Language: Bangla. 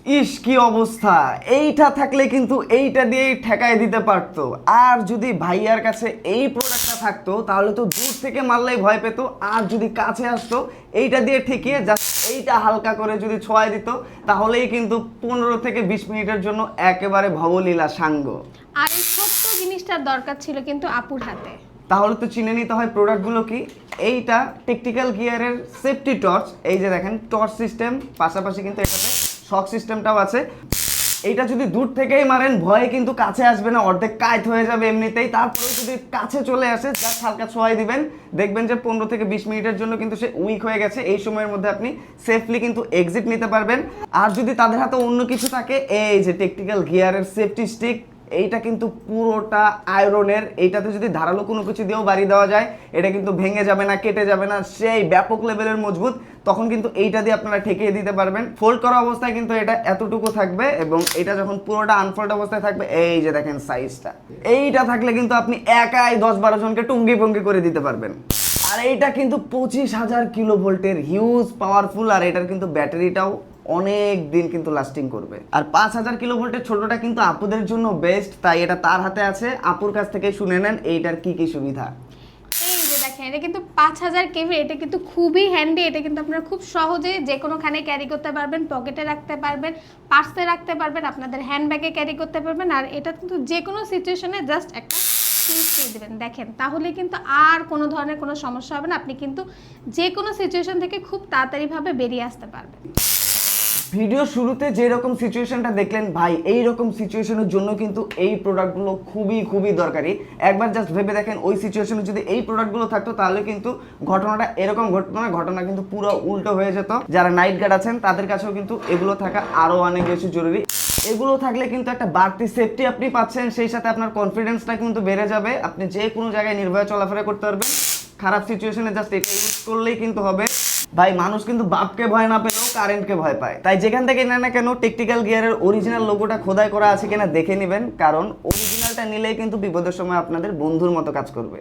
ইস কি অবস্থা! এইটা থাকলে কিন্তু এইটা দিয়েই ঠেকায় দিতে পারতো। আর যদি ভাইয়ার কাছে এই প্রোডাক্টটা থাকতো তাহলে তো দূর থেকে মারলেই ভয় পেত। আর যদি কাছে আসতো এইটা দিয়ে ঠেকিয়ে জাস্ট এইটা হালকা করে যদি ছোঁয়ায় দিত তাহলেই কিন্তু 15 থেকে 20 মিনিটের জন্য একেবারে ভবলীলা সাঙ্গ। আর এই ছোট্ট জিনিসটার দরকার ছিল কিন্তু আপুর হাতে। তাহলে তো চিনে নিতে হয় প্রোডাক্টগুলো কি। এইটা টেকটিক্যাল গিয়ারের সেফটি টর্চ। এই যে দেখেন টর্চ সিস্টেম, পাশাপাশি কিন্তু এটাতে শক সিস্টেমটাও আছে। এইটা যদি দূর থেকেই মারেন ভয়ে কিন্তু কাছে আসবে না, অর্ধেক কাইট হয়ে যাবে এমনিতেই। তারপরে যদি কাছে চলে আসে জাস্ট হালকা ছোঁয়াই দিবেন, দেখবেন যে 15 থেকে 20 মিনিটের জন্য কিন্তু সে উইক হয়ে গেছে। এই সময়ের মধ্যে আপনি সেফলি কিন্তু এক্সিট নিতে পারবেন। আর যদি তাদের হাতে অন্য কিছু থাকে, এই যে টেকটিক্যাল গিয়ারের সেফটি স্টিক, এইটা কিন্তু পুরোটা আয়রনের। এইটাতে যদি ধারালো কোনো কিছু দিয়েও বাড়ি দেওয়া যায় এটা কিন্তু ভেঙে যাবে না, কেটে যাবে না, সেই ব্যাপক লেভেলের মজবুত। তখন কিন্তু এইটা দিয়ে আপনারা ঠেকিয়ে দিতে পারবেন। ফোল্ড করা অবস্থায় কিন্তু এটা এতটুকু থাকবে, এবং এটা যখন পুরোটা আনফোল্ড অবস্থায় থাকবে, এই যে দেখেন সাইজটা, এইটা থাকলে কিন্তু আপনি একাই 10-12 জনকে টুঙ্গি ভঙ্গি করে দিতে পারবেন। আর এইটা কিন্তু 25,000 কিলোভোল্টের হিউজ পাওয়ারফুল। আর এটার কিন্তু ব্যাটারিটাও অনেক দিন কিন্তু লাস্টিং করবে। আর 5,000 কিলোভোল্টের ছোটটা কিন্তু আপুদের জন্য বেস্ট, তাই এটা তার হাতে আছে। আপুর কাছ থেকে শুনে নেন এইটার কি কি সুবিধা। এই যে দেখেন, এটা কিন্তু 5000 কেভি, এটা কিন্তু খুবই হ্যান্ডি। এটা কিন্তু আপনারা খুব সহজে যে কোনোখানে ক্যারি করতে পারবেন, পকেটে রাখতে পারবেন, পার্সে রাখতে পারবেন, আপনাদের হ্যান্ডব্যাগে ক্যারি করতে পারবেন। আর এটা কিন্তু যে কোনো সিচুয়েশনে জাস্ট একটা সুইচ দিয়ে দেবেন, দেখেন, তাহলে কিন্তু আর কোনো ধরনের কোনো সমস্যা হবে না। আপনি কিন্তু যে কোনো সিচুয়েশন থেকে খুব তাড়াতাড়িভাবে বেরিয়ে আসতে পারবেন। ভিডিও শুরুতে যেরকম সিচুয়েশনটা দেখলেন ভাই, এই রকম সিচুয়েশনের জন্য কিন্তু এই প্রোডাক্টগুলো খুবই খুবই দরকারি। একবার জাস্ট ভেবে দেখেন ওই সিচুয়েশনে যদি এই প্রোডাক্টগুলো থাকতো তাহলে কিন্তু ঘটনাটা এরকম ঘটতো না, ঘটনা কিন্তু পুরো উল্টো হয়ে যেত। যারা নাইট গার্ড আছেন তাদের কাছেও কিন্তু এগুলো থাকা আরও অনেক বেশি জরুরি। এগুলো থাকলে কিন্তু একটা বাড়তি সেফটি আপনি পাচ্ছেন, সেই সাথে আপনার কনফিডেন্সটা কিন্তু বেড়ে যাবে। আপনি যে কোনো জায়গায় নির্ভয়ে চলাফেরা করতে পারবেন। খারাপ সিচুয়েশনে জাস্ট এটা ইউজ করলেই কিন্তু হবে। ভাই মানুষ কিন্তু বাপকে ভয় না পেলেও কারেন্টকে ভয় পায়, তাই যেখান থেকে নেন না কেন টেকটিক্যাল গিয়ারের অরিজিনাল লোগোটা খোদাই করা আছে কিনা দেখে নেবেন, কারণ অরিজিনালটা নিলেই কিন্তু বিপদের সময় আপনাদের বন্ধুর মতো কাজ করবে।